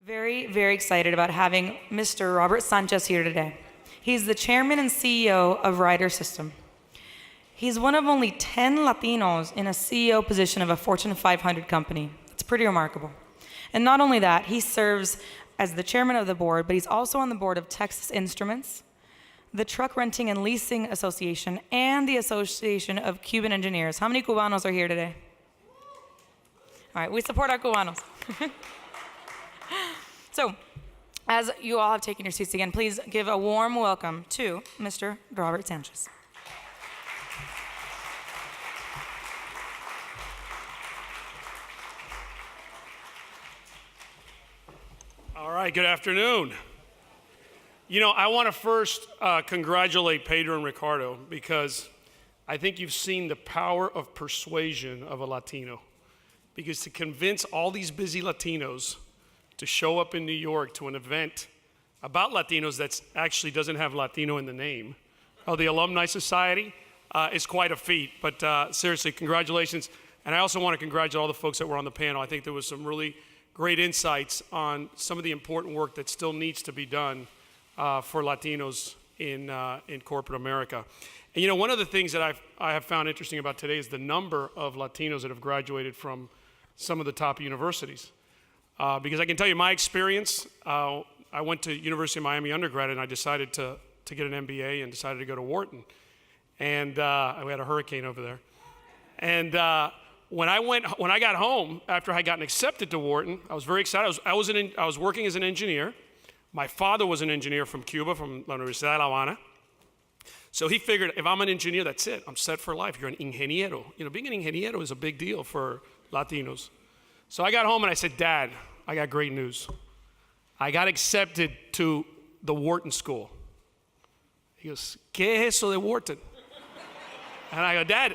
Very, very excited about having Mr. Robert Sanchez here today. He's the chairman and CEO of Ryder System. He's one of only 10 Latinos in a CEO position of a Fortune 500 company. It's pretty remarkable. And not only that, he serves as the chairman of the board, but he's also on the board of Texas Instruments, the Truck Renting and Leasing Association, and the Association of Cuban Engineers. How many Cubanos are here today? All right, we support our Cubanos. So, as you all have taken your seats again, please give a warm welcome to Mr. Robert Sanchez. All right, good afternoon. You know, I want to first congratulate Pedro and Ricardo because I think you've seen the power of persuasion of a Latino. Because to convince all these busy Latinos to show up in New York to an event about Latinos that actually doesn't have Latino in the name, the Alumni Society, is quite a feat. But seriously, congratulations. And I also want to congratulate all the folks that were on the panel. I think there was some really great insights on some of the important work that still needs to be done for Latinos in corporate America. And you know, one of the things that I have found interesting about today is the number of Latinos that have graduated from some of the top universities. Because I can tell you my experience, I went to University of Miami undergrad and I decided to get an MBA and decided to go to Wharton. And we had a hurricane over there. And when I got home, after I had gotten accepted to Wharton, I was very excited. I was working as an engineer. My father was an engineer from Cuba, from La Universidad de La Habana. So he figured, if I'm an engineer, that's it. I'm set for life. You're an ingeniero. You know, being an ingeniero is a big deal for Latinos. So I got home and I said, Dad, I got great news. I got accepted to the Wharton School. He goes, ¿Qué es eso de Wharton? And I go, Dad,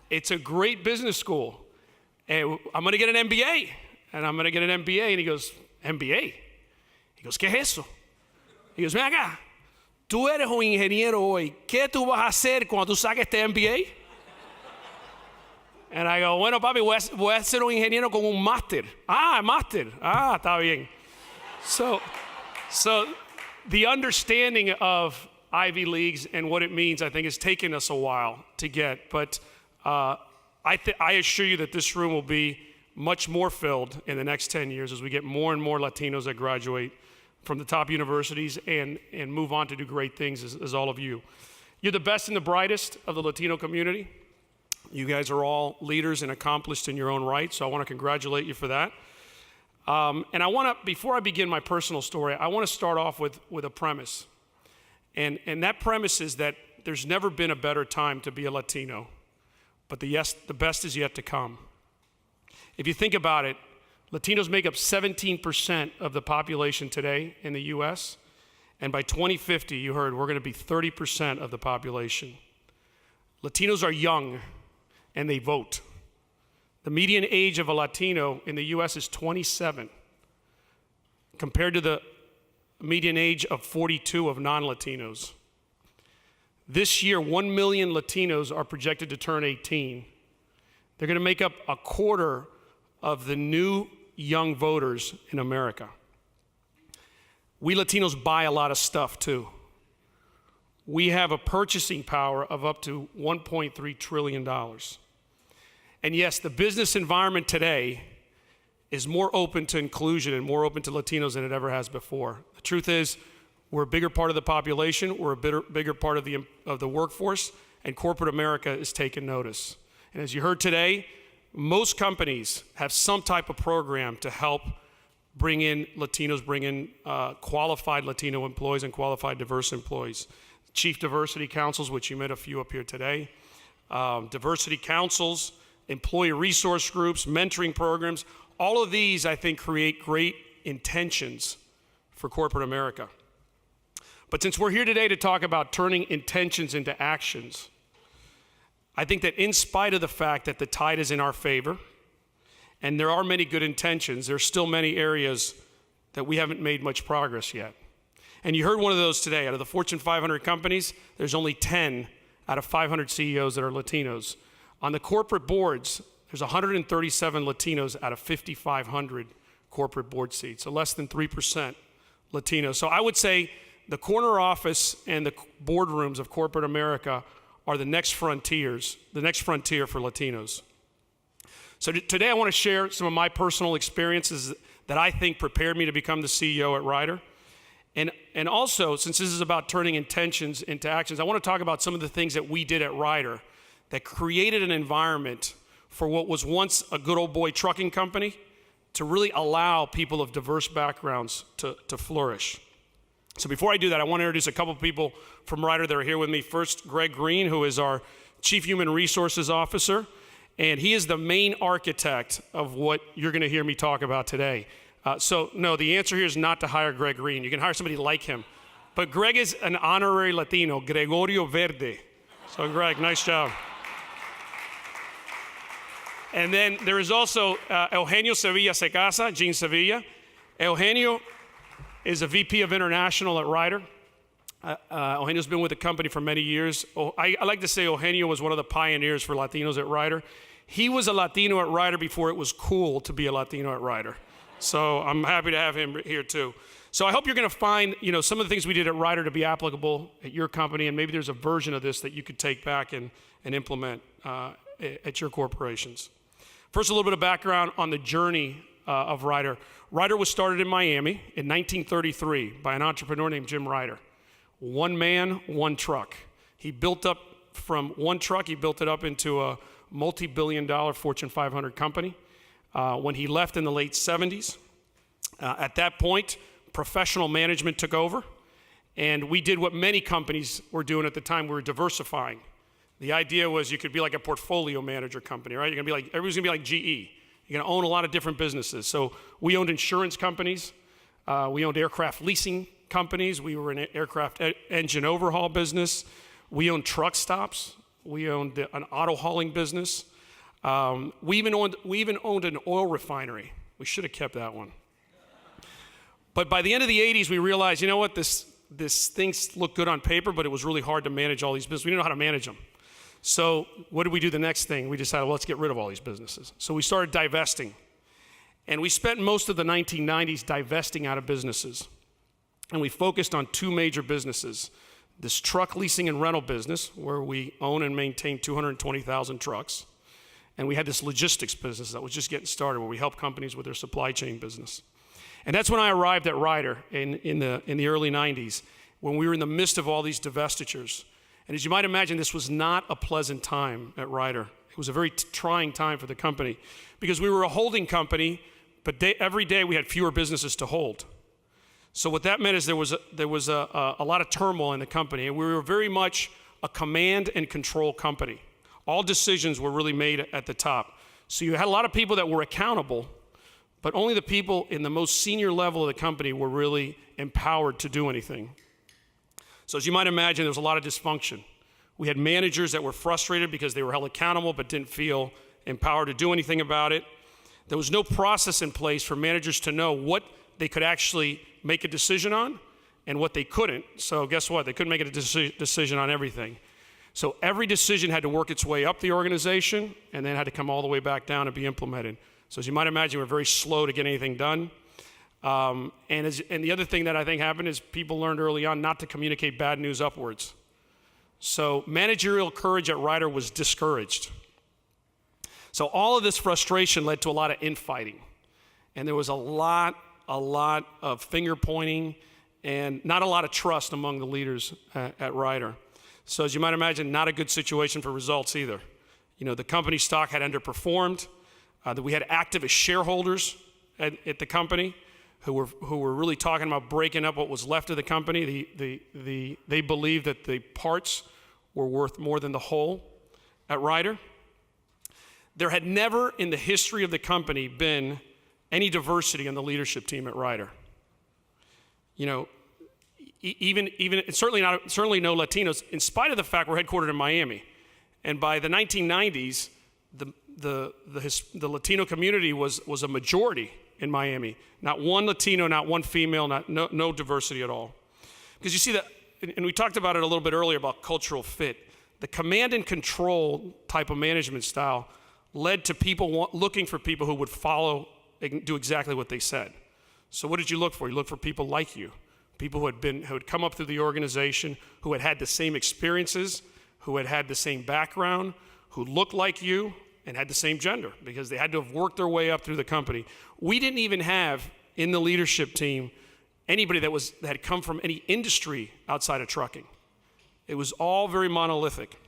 it's a great business school. And I'm going to get an MBA. And I'm going to get an MBA. And he goes, MBA? He goes, ¿Qué es eso? He goes, ven acá, tú eres un ingeniero hoy. ¿Qué tú vas a hacer cuando tú saques este MBA? And I go, bueno, papi, voy a ser un ingeniero con un máster. Máster. Está bien. So the understanding of Ivy Leagues and what it means, I think, has taken us a while to get. But I assure you that this room will be much more filled in the next 10 years as we get more and more Latinos that graduate from the top universities and move on to do great things as all of you. You're the best and the brightest of the Latino community. You guys are all leaders and accomplished in your own right, so I want to congratulate you for that. And I want to, before I begin my personal story, I want to start off with a premise. And that premise is that there's never been a better time to be a Latino, but the best is yet to come. If you think about it, Latinos make up 17% of the population today in the US, and by 2050, you heard, we're going to be 30% of the population. Latinos are young, and they vote. The median age of a Latino in the US is 27, compared to the median age of 42 of non-Latinos. This year, 1 million Latinos are projected to turn 18. They're going to make up a quarter of the new young voters in America. We Latinos buy a lot of stuff too. We have a purchasing power of up to $1.3 trillion. And yes, the business environment today is more open to inclusion and more open to Latinos than it ever has before. The truth is, we're a bigger part of the population, we're a bigger part of the workforce, and corporate America is taking notice. And as you heard today, most companies have some type of program to help bring in Latinos, bring in qualified Latino employees and qualified diverse employees. Chief diversity councils, which you met a few up here today, diversity councils, employee resource groups, mentoring programs, all of these, I think, create great intentions for corporate America. But since we're here today to talk about turning intentions into actions, I think that in spite of the fact that the tide is in our favor, and there are many good intentions, there's still many areas that we haven't made much progress yet. And you heard one of those today. Out of the Fortune 500 companies, there's only 10 out of 500 CEOs that are Latinos. On the corporate boards, there's 137 Latinos out of 5,500 corporate board seats, so less than 3% Latino. So I would say the corner office and the boardrooms of corporate America are the next frontier for Latinos. So today I want to share some of my personal experiences that I think prepared me to become the CEO at Ryder. And also, since this is about turning intentions into actions, I want to talk about some of the things that we did at Ryder that created an environment for what was once a good old boy trucking company to really allow people of diverse backgrounds to flourish. So before I do that, I want to introduce a couple of people from Ryder that are here with me. First, Greg Green, who is our Chief Human Resources Officer, and he is the main architect of what you're going to hear me talk about today. So no, the answer here is not to hire Greg Green. You can hire somebody like him. But Greg is an honorary Latino, Gregorio Verde. So Greg, nice job. And then there is also Eugenio Sevilla Secasa, Gene Sevilla. Eugenio is a VP of International at Ryder. Eugenio's been with the company for many years. I like to say Eugenio was one of the pioneers for Latinos at Ryder. He was a Latino at Ryder before it was cool to be a Latino at Ryder. So I'm happy to have him here too. So I hope you're going to find, some of the things we did at Ryder to be applicable at your company, and maybe there's a version of this that you could take back and implement at your corporations. First, a little bit of background on the journey of Ryder. Ryder was started in Miami in 1933 by an entrepreneur named Jim Ryder. One man, one truck. He built up from one truck, he built it up into a multi-billion-dollar Fortune 500 company. When he left in the late 70s, at that point, professional management took over, and we did what many companies were doing at the time. We were diversifying. The idea was you could be like a portfolio manager company, right? Everybody's gonna be like GE. You're gonna own a lot of different businesses. So we owned insurance companies, we owned aircraft leasing companies, we were an aircraft engine overhaul business, we owned truck stops, we owned an auto hauling business. We even owned an oil refinery. We should have kept that one. But by the end of the 80s, we realized, this things looked good on paper, but it was really hard to manage all these businesses. We didn't know how to manage them. So what did we do the next thing? We decided, well, let's get rid of all these businesses. So we started divesting. And we spent most of the 1990s divesting out of businesses. And we focused on two major businesses. This truck leasing and rental business, where we own and maintain 220,000 trucks. And we had this logistics business that was just getting started, where we help companies with their supply chain business. And that's when I arrived at Ryder in the early 90s, when we were in the midst of all these divestitures. And as you might imagine, this was not a pleasant time at Ryder. It was a very trying time for the company, because we were a holding company, but every day we had fewer businesses to hold. So what that meant is there was a lot of turmoil in the company, and we were very much a command and control company. All decisions were really made at the top. So you had a lot of people that were accountable, but only the people in the most senior level of the company were really empowered to do anything. So as you might imagine, there was a lot of dysfunction. We had managers that were frustrated because they were held accountable but didn't feel empowered to do anything about it. There was no process in place for managers to know what they could actually make a decision on and what they couldn't. So guess what? They couldn't make a decision on everything. So every decision had to work its way up the organization and then had to come all the way back down and be implemented. So as you might imagine, we're very slow to get anything done. And the other thing that I think happened is people learned early on not to communicate bad news upwards. So managerial courage at Ryder was discouraged. So all of this frustration led to a lot of infighting. And there was a lot of finger pointing and not a lot of trust among the leaders at Ryder. So as you might imagine, not a good situation for results either. The company stock had underperformed. That we had activist shareholders at the company who were really talking about breaking up what was left of the company. They believed that the parts were worth more than the whole at Ryder. There had never in the history of the company been any diversity on the leadership team at Ryder. Even certainly no Latinos, in spite of the fact we're headquartered in Miami. And by the 1990s, the Latino community was a majority in Miami. Not one Latino, not one female, no diversity at all. Because you see that, and we talked about it a little bit earlier about cultural fit. The command and control type of management style led to people looking for people who would follow do exactly what they said. So what did you look for? You looked for people like you, people who had come up through the organization, who had had the same experiences, who had had the same background, who looked like you and had the same gender, because they had to have worked their way up through the company. We didn't even have in the leadership team anybody that had come from any industry outside of trucking. It was all very monolithic.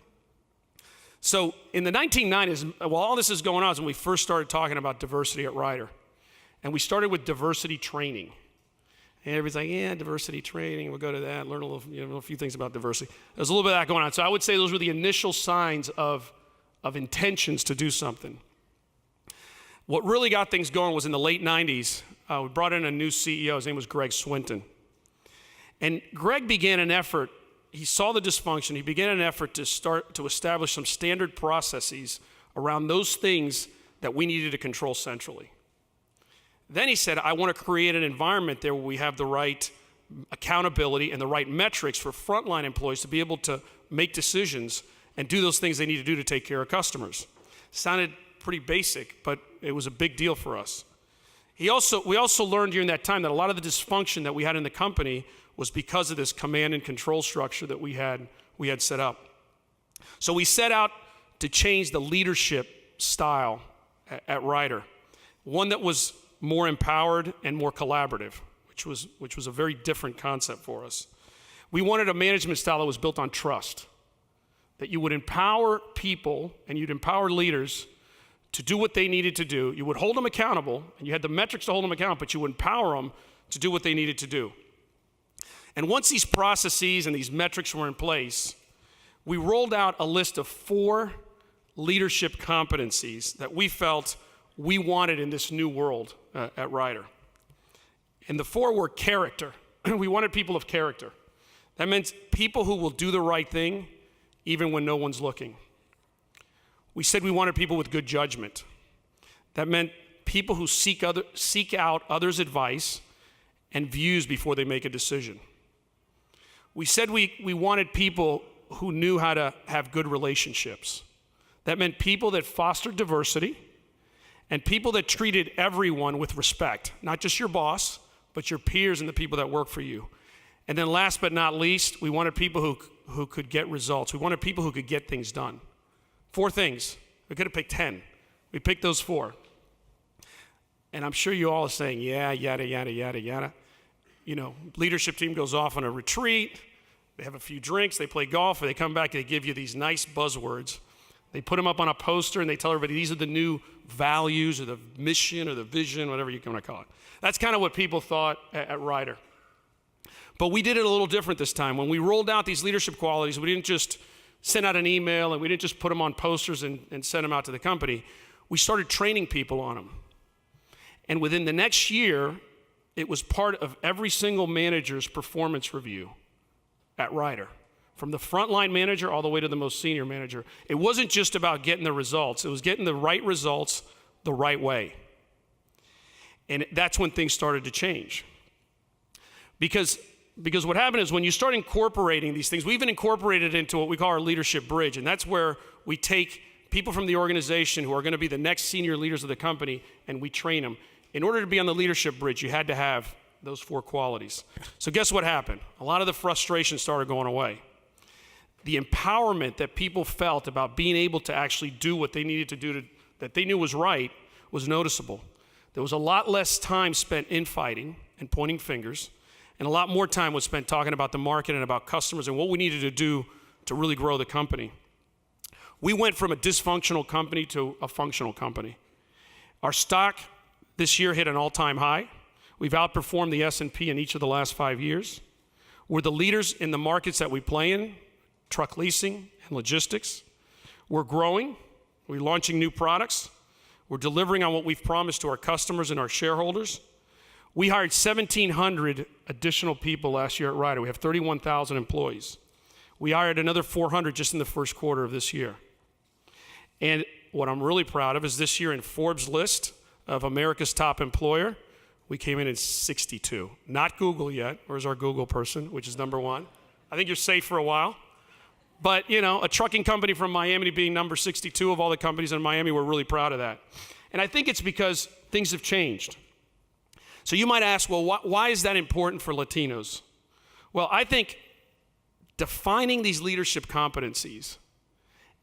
So in the 1990s, while all this is going on, is when we first started talking about diversity at Ryder. And we started with diversity training. And everybody's like, yeah, diversity training, we'll go to that, learn a few things about diversity. There's a little bit of that going on. So I would say those were the initial signs of intentions to do something. What really got things going was in the late 90s, we brought in a new CEO. His name was Greg Swinton. And Greg began an effort. He saw the dysfunction. He began an effort to start to establish some standard processes around those things that we needed to control centrally. Then he said, I want to create an environment there where we have the right accountability and the right metrics for frontline employees to be able to make decisions and do those things they need to do to take care of customers. Sounded pretty basic, but it was a big deal for us. We also learned during that time that a lot of the dysfunction that we had in the company was because of this command and control structure that we had set up. So we set out to change the leadership style at Ryder, one that was more empowered and more collaborative, which was a very different concept for us. We wanted a management style that was built on trust, that you would empower people and you'd empower leaders to do what they needed to do. You would hold them accountable, and you had the metrics to hold them accountable, but you would empower them to do what they needed to do. And once these processes and these metrics were in place, we rolled out a list of 4 leadership competencies that we felt we wanted in this new world at Ryder. And the 4 were character. We wanted people of character. That meant people who will do the right thing even when no one's looking. We said we wanted people with good judgment. That meant people who seek out others' advice and views before they make a decision. We said we wanted people who knew how to have good relationships. That meant people that fostered diversity and people that treated everyone with respect, not just your boss, but your peers and the people that work for you. And then last but not least, we wanted people who could get results. We wanted people who could get things done. 4 things. We could have picked 10. We picked those 4. And I'm sure you all are saying, yeah, yada, yada, yada, yada. You know, leadership team goes off on a retreat. They have a few drinks. They play golf. Or they come back and they give you these nice buzzwords. They put them up on a poster and they tell everybody these are the new values or the mission or the vision, whatever you want to call it. That's kind of what people thought at Ryder. But we did it a little different this time. When we rolled out these leadership qualities, we didn't just send out an email and we didn't just put them on posters and send them out to the company. We started training people on them. And within the next year, it was part of every single manager's performance review at Ryder. From the frontline manager all the way to the most senior manager. It wasn't just about getting the results. It was getting the right results the right way. And that's when things started to change. Because what happened is when you start incorporating these things, we even incorporated into what we call our leadership bridge. And that's where we take people from the organization who are going to be the next senior leaders of the company and we train them. In order to be on the leadership bridge, you had to have those 4 qualities. So guess what happened? A lot of the frustration started going away. The empowerment that people felt about being able to actually do what they needed to do that they knew was right was noticeable. There was a lot less time spent infighting and pointing fingers, and a lot more time was spent talking about the market and about customers and what we needed to do to really grow the company. We went from a dysfunctional company to a functional company. Our stock this year hit an all-time high. We've outperformed the S&P in each of the last 5 years. We're the leaders in the markets that we play in, truck leasing and logistics. We're growing. We're launching new products. We're delivering on what we've promised to our customers and our shareholders. We hired 1,700 additional people last year at Ryder. We have 31,000 employees. We hired another 400 just in the first quarter of this year. And what I'm really proud of is this year in Forbes' list of America's top employer, we came in at 62. Not Google yet. Where's our Google person, which is number 1? I think you're safe for a while. But, you know, a trucking company from Miami being number 62 of all the companies in Miami, we're really proud of that. And I think it's because things have changed. So you might ask, well, why is that important for Latinos? Well, I think defining these leadership competencies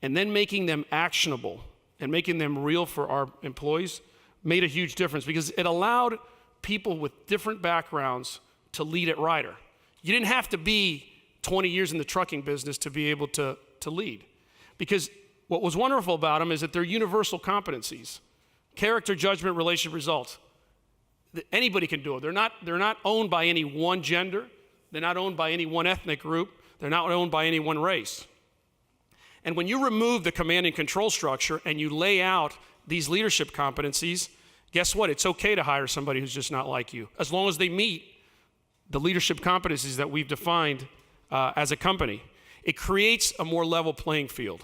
and then making them actionable and making them real for our employees made a huge difference because it allowed people with different backgrounds to lead at Ryder. You didn't have to be 20 years in the trucking business to be able to lead. Because what was wonderful about them is that they're universal competencies. Character, judgment, relationship, results. Anybody can do it. They're not owned by any one gender. They're not owned by any one ethnic group. They're not owned by any one race. And when you remove the command and control structure and you lay out these leadership competencies, guess what? It's okay to hire somebody who's just not like you, as long as they meet the leadership competencies that we've defined as a company. It creates a more level playing field.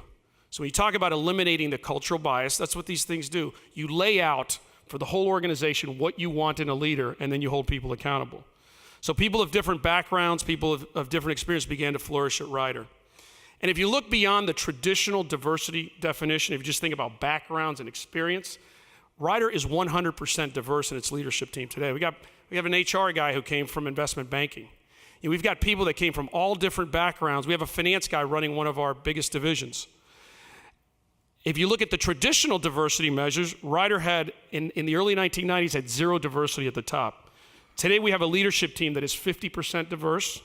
So when you talk about eliminating the cultural bias, that's what these things do. You lay out for the whole organization what you want in a leader, and then you hold people accountable. So people of different backgrounds, people of different experience began to flourish at Ryder. And if you look beyond the traditional diversity definition, if you just think about backgrounds and experience, Ryder is 100% diverse in its leadership team today. We have an HR guy who came from investment banking. We've got people that came from all different backgrounds. We have a finance guy running one of our biggest divisions. If you look at the traditional diversity measures, Ryder had, in the early 1990s, had zero diversity at the top. Today we have a leadership team that is 50% diverse,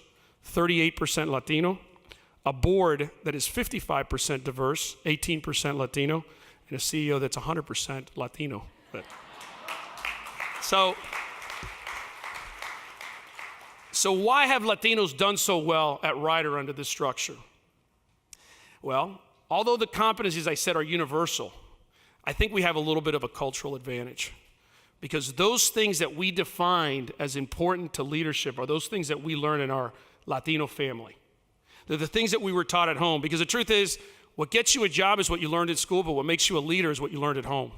38% Latino, a board that is 55% diverse, 18% Latino, and a CEO that's 100% Latino. So why have Latinos done so well at Ryder under this structure? Well, although the competencies I said are universal, I think we have a little bit of a cultural advantage because those things that we defined as important to leadership are those things that we learn in our Latino family. They're the things that we were taught at home because the truth is, what gets you a job is what you learned in school, but what makes you a leader is what you learned at home.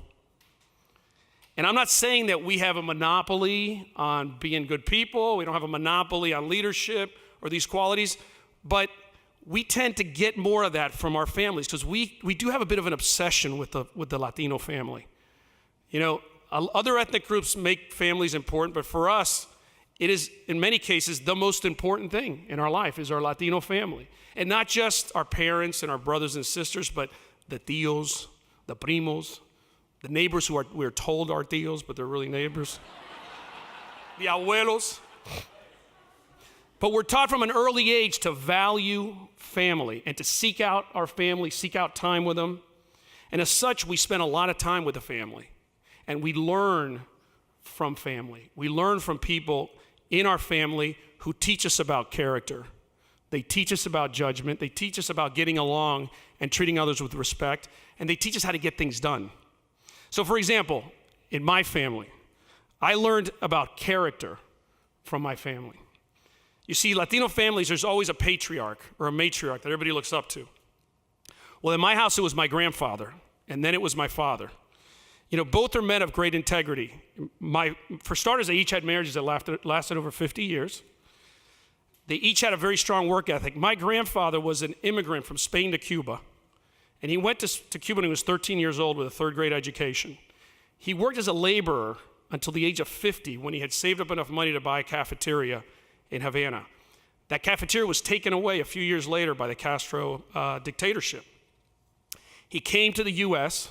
And I'm not saying that we have a monopoly on being good people. We don't have a monopoly on leadership or these qualities, but we tend to get more of that from our families because we do have a bit of an obsession with the Latino family. You know, other ethnic groups make families important, but for us, it is, in many cases, the most important thing in our life is our Latino family. And not just our parents and our brothers and sisters, but the tios, the primos, the neighbors who we're told are tios, but they're really neighbors, the abuelos. But we're taught from an early age to value family and to seek out our family, seek out time with them. And as such, we spend a lot of time with the family. And we learn from family. We learn from people in our family who teach us about character. They teach us about judgment. They teach us about getting along and treating others with respect. And they teach us how to get things done. So for example, in my family, I learned about character from my family. You see, Latino families, there's always a patriarch or a matriarch that everybody looks up to. Well, in my house, it was my grandfather, and then it was my father. You know, both are men of great integrity. For starters, they each had marriages that lasted over 50 years. They each had a very strong work ethic. My grandfather was an immigrant from Spain to Cuba, and he went to Cuba when he was 13 years old with a third grade education. He worked as a laborer until the age of 50 when he had saved up enough money to buy a cafeteria in Havana. That cafeteria was taken away a few years later by the Castro dictatorship. He came to the U.S.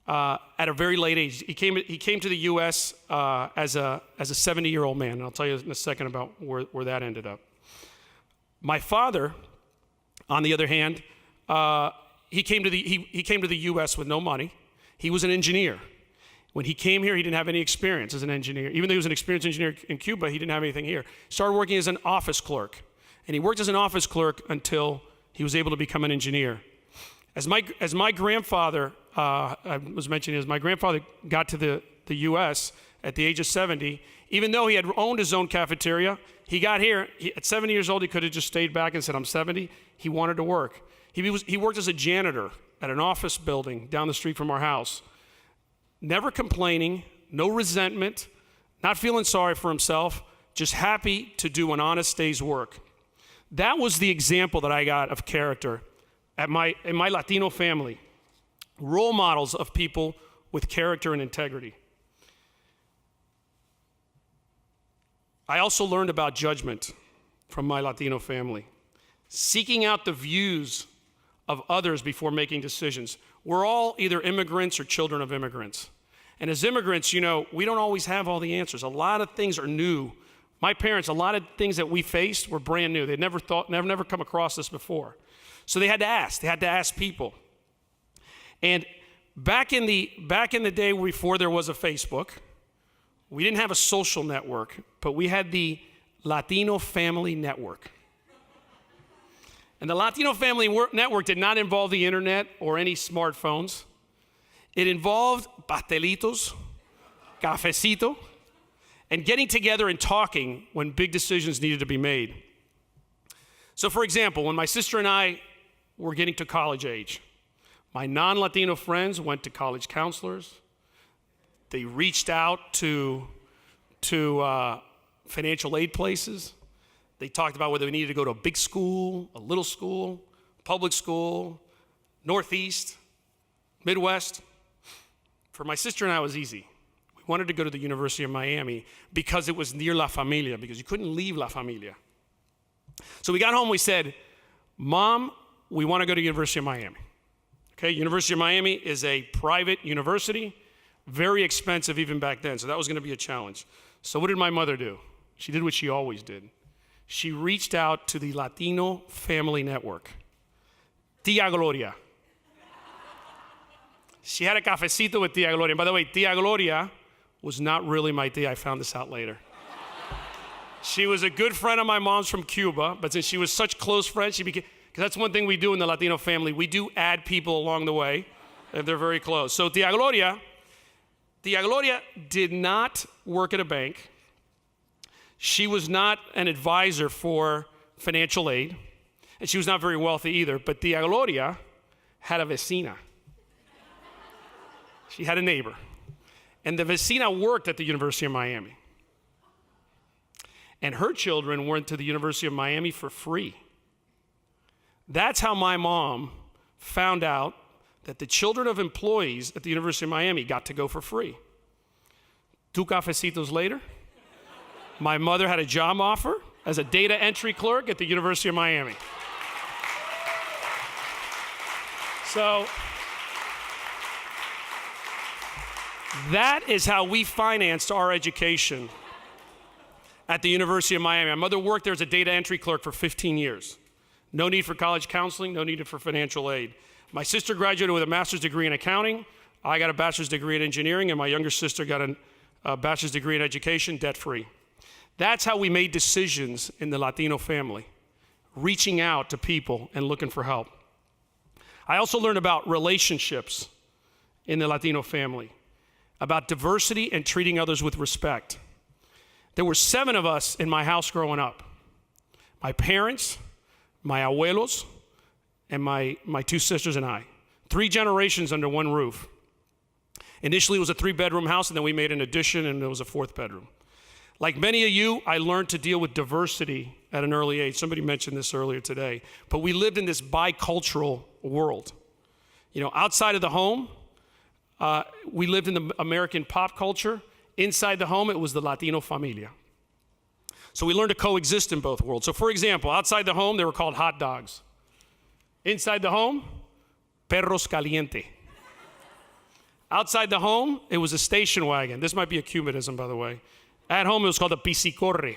At a very late age. He came to the U.S. As a 70-year-old man, and I'll tell you in a second about where that ended up. My father, on the other hand, he came to the U.S. with no money. He was an engineer. When he came here, he didn't have any experience as an engineer. Even though he was an experienced engineer in Cuba, he didn't have anything here. Started working as an office clerk, and he worked as an office clerk until he was able to become an engineer. As my grandfather, I was mentioning, as my grandfather got to the U.S. at the age of 70, even though he had owned his own cafeteria, he got here. At 70 years old, he could have just stayed back and said, I'm 70. He wanted to work. He worked as a janitor at an office building down the street from our house. Never complaining, no resentment, not feeling sorry for himself, just happy to do an honest day's work. That was the example that I got of character in my Latino family. Role models of people with character and integrity. I also learned about judgment from my Latino family, seeking out the views of others before making decisions. We're all either immigrants or children of immigrants. And as immigrants, we don't always have all the answers. A lot of things are new. My parents, a lot of things that we faced were brand new. They'd never come across this before. So they had to ask. They had to ask people. And back in the day before there was a Facebook, we didn't have a social network, but we had the Latino Family Network. And the Latino Family Network did not involve the internet or any smartphones. It involved pastelitos, cafecito, and getting together and talking when big decisions needed to be made. So for example, when my sister and I were getting to college age, my non-Latino friends went to college counselors. They reached out to financial aid places. They talked about whether we needed to go to a big school, a little school, public school, Northeast, Midwest. For my sister and I, it was easy. We wanted to go to the University of Miami because it was near La Familia, because you couldn't leave La Familia. So we got home, we said, Mom, we want to go to University of Miami. Okay, University of Miami is a private university, very expensive even back then, so that was going to be a challenge. So what did my mother do? She did what she always did. She reached out to the Latino Family Network. Tia Gloria. She had a cafecito with Tia Gloria. And by the way, Tia Gloria was not really my tia. I found this out later. She was a good friend of my mom's from Cuba, but since she was such close friends, she became, because that's one thing we do in the Latino family. We do add people along the way if they're very close. So Tia Gloria did not work at a bank. She was not an advisor for financial aid, and she was not very wealthy either, but Tia Gloria had a vecina. She had a neighbor, and the vecina worked at the University of Miami. And her children went to the University of Miami for free. That's how my mom found out that the children of employees at the University of Miami got to go for free. 2 cafecitos later, my mother had a job offer as a data entry clerk at the University of Miami. So that is how we financed our education at the University of Miami. My mother worked there as a data entry clerk for 15 years. No need for college counseling, no need for financial aid. My sister graduated with a master's degree in accounting. I got a bachelor's degree in engineering, and my younger sister got a bachelor's degree in education, debt-free. That's how we made decisions in the Latino family, reaching out to people and looking for help. I also learned about relationships in the Latino family, about diversity and treating others with respect. There were 7 of us in my house growing up. My parents, my abuelos, and my 2 sisters and I. 3 generations under one roof. Initially, it was a 3-bedroom house, and then we made an addition, and there was a 4th bedroom. Like many of you, I learned to deal with diversity at an early age. Somebody mentioned this earlier today. But we lived in this bicultural world. Outside of the home, we lived in the American pop culture. Inside the home, it was the Latino familia. So we learned to coexist in both worlds. So for example, outside the home, they were called hot dogs. Inside the home, perros caliente. Outside the home, it was a station wagon. This might be a Cubanism, by the way. At home, it was called a bicicorre.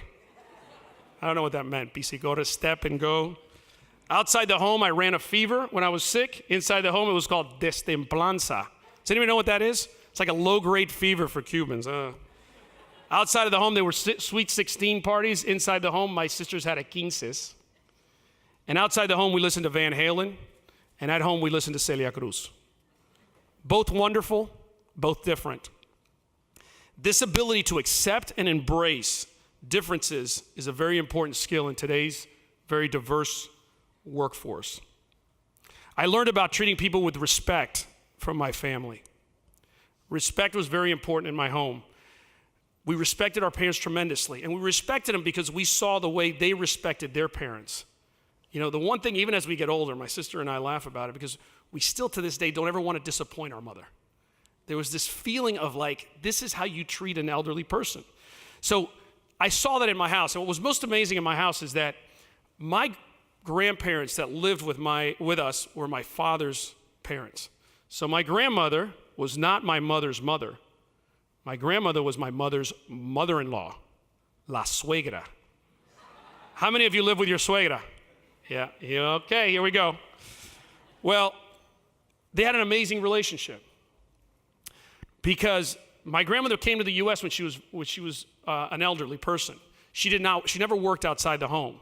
I don't know what that meant. Bicicorre, step and go. Outside the home, I ran a fever when I was sick. Inside the home, it was called destemplanza. Does anybody know what that is? It's like a low-grade fever for Cubans. Outside of the home, there were sweet 16 parties. Inside the home, my sisters had a quinces. And outside the home, we listened to Van Halen. And at home, we listened to Celia Cruz. Both wonderful, both different. This ability to accept and embrace differences is a very important skill in today's very diverse workforce. I learned about treating people with respect from my family. Respect was very important in my home. We respected our parents tremendously, and we respected them because we saw the way they respected their parents. The one thing, even as we get older, my sister and I laugh about it because we still to this day don't ever want to disappoint our mother. There was this feeling of like, this is how you treat an elderly person. So I saw that in my house. And what was most amazing in my house is that my grandparents that lived with us were my father's parents. So my grandmother was not my mother's mother. My grandmother was my mother's mother-in-law, la suegra. How many of you live with your suegra? Yeah, okay, here we go. Well, they had an amazing relationship because my grandmother came to the U.S. when she was an elderly person. She never worked outside the home.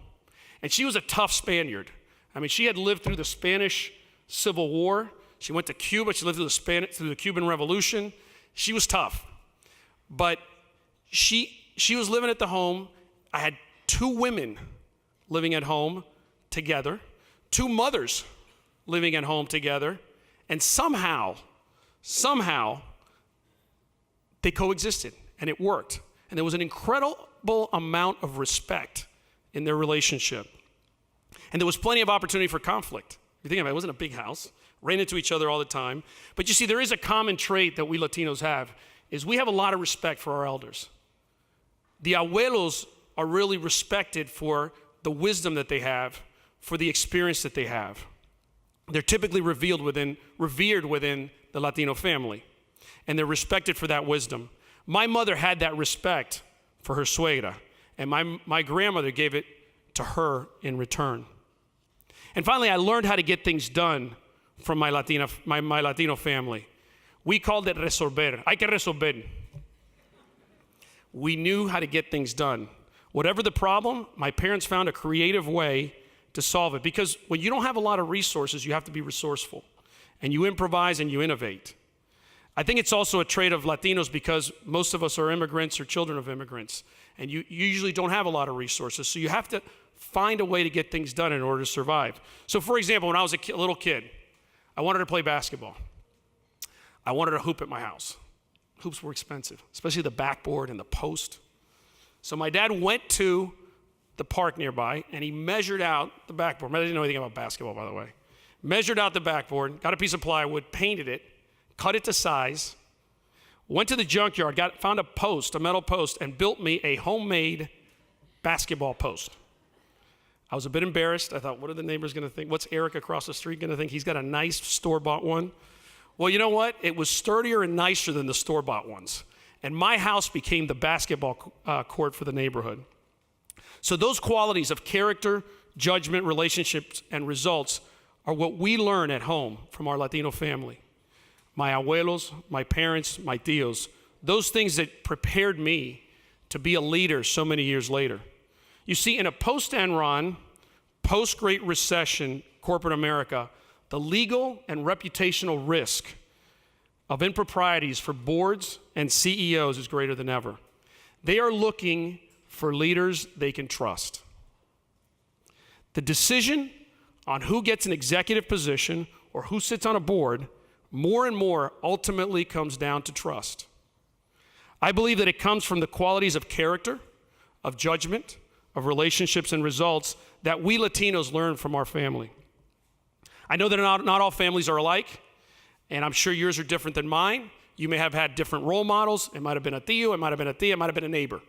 And she was a tough Spaniard. I mean, she had lived through the Spanish Civil War. She went to Cuba. She lived through the Cuban Revolution. She was tough. But she was living at the home. I had 2 women living at home together, 2 mothers living at home together, and somehow, they coexisted, and it worked. And there was an incredible amount of respect in their relationship. And there was plenty of opportunity for conflict. You think about it, it wasn't a big house, ran into each other all the time. But you see, there is a common trait that we Latinos have, is we have a lot of respect for our elders. The abuelos are really respected for the wisdom that they have, for the experience that they have. They're typically revered within the Latino family, and they're respected for that wisdom. My mother had that respect for her suegra, and my grandmother gave it to her in return. And finally, I learned how to get things done from my Latino family. We called it resolver. Hay que resolver. We knew how to get things done. Whatever the problem, my parents found a creative way to solve it. Because when you don't have a lot of resources, you have to be resourceful. And you improvise and you innovate. I think it's also a trait of Latinos because most of us are immigrants or children of immigrants. And you usually don't have a lot of resources. So you have to find a way to get things done in order to survive. So for example, when I was a little kid, I wanted to play basketball. I wanted a hoop at my house. Hoops were expensive, especially the backboard and the post. So my dad went to the park nearby and he measured out the backboard. I didn't know anything about basketball, by the way. Measured out the backboard, got a piece of plywood, painted it, cut it to size, went to the junkyard, found a metal post, and built me a homemade basketball post. I was a bit embarrassed. I thought, what are the neighbors going to think? What's Eric across the street going to think? He's got a nice store-bought one. Well, you know what? It was sturdier and nicer than the store-bought ones. And my house became the basketball court for the neighborhood. So those qualities of character, judgment, relationships, and results are what we learn at home from our Latino family. My abuelos, my parents, my tios, those things that prepared me to be a leader so many years later. You see, in a post-Enron, post-Great Recession corporate America, the legal and reputational risk of improprieties for boards and CEOs is greater than ever. They are looking for leaders they can trust. The decision on who gets an executive position or who sits on a board more and more ultimately comes down to trust. I believe that it comes from the qualities of character, of judgment, of relationships and results that we Latinos learn from our family. I know that not all families are alike, and I'm sure yours are different than mine. You may have had different role models. It might have been a tío, it might have been a tía, it might have been a neighbor.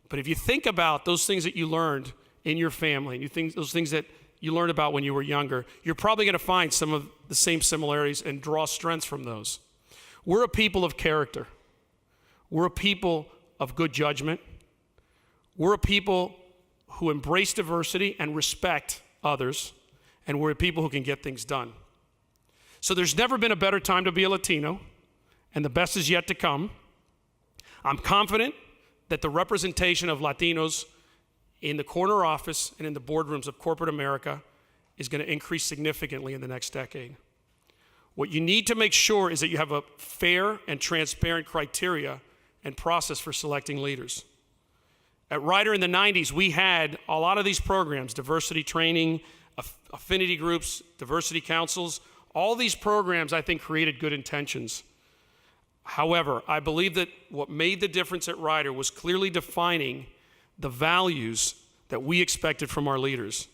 But if you think about those things that you learned in your family, and those things that you learned about when you were younger, you're probably going to find some of the same similarities and draw strengths from those. We're a people of character. We're a people of good judgment. We're a people who embrace diversity and respect others, and we're a people who can get things done. So there's never been a better time to be a Latino, and the best is yet to come. I'm confident that the representation of Latinos in the corner office and in the boardrooms of corporate America is going to increase significantly in the next decade. What you need to make sure is that you have a fair and transparent criteria and process for selecting leaders. At Ryder in the 90s, we had a lot of these programs, diversity training, affinity groups, diversity councils. All these programs, I think, created good intentions. However, I believe that what made the difference at Ryder was clearly defining the values that we expected from our leaders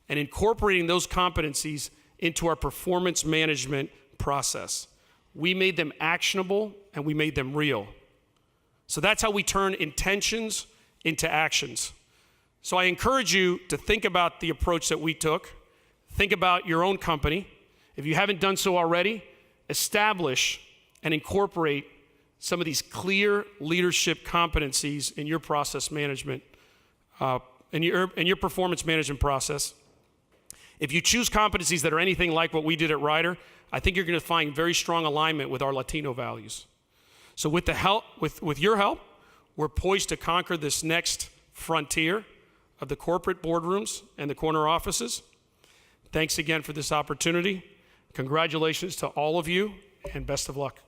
and incorporating those competencies into our performance management process. We made them actionable and we made them real. So that's how we turn intentions into actions. So I encourage you to think about the approach that we took. Think about your own company. If you haven't done so already, establish and incorporate some of these clear leadership competencies in your process management, in your performance management process. If you choose competencies that are anything like what we did at Ryder, I think you're going to find very strong alignment with our Latino values. So with your help, we're poised to conquer this next frontier of the corporate boardrooms and the corner offices. Thanks again for this opportunity. Congratulations to all of you, and best of luck.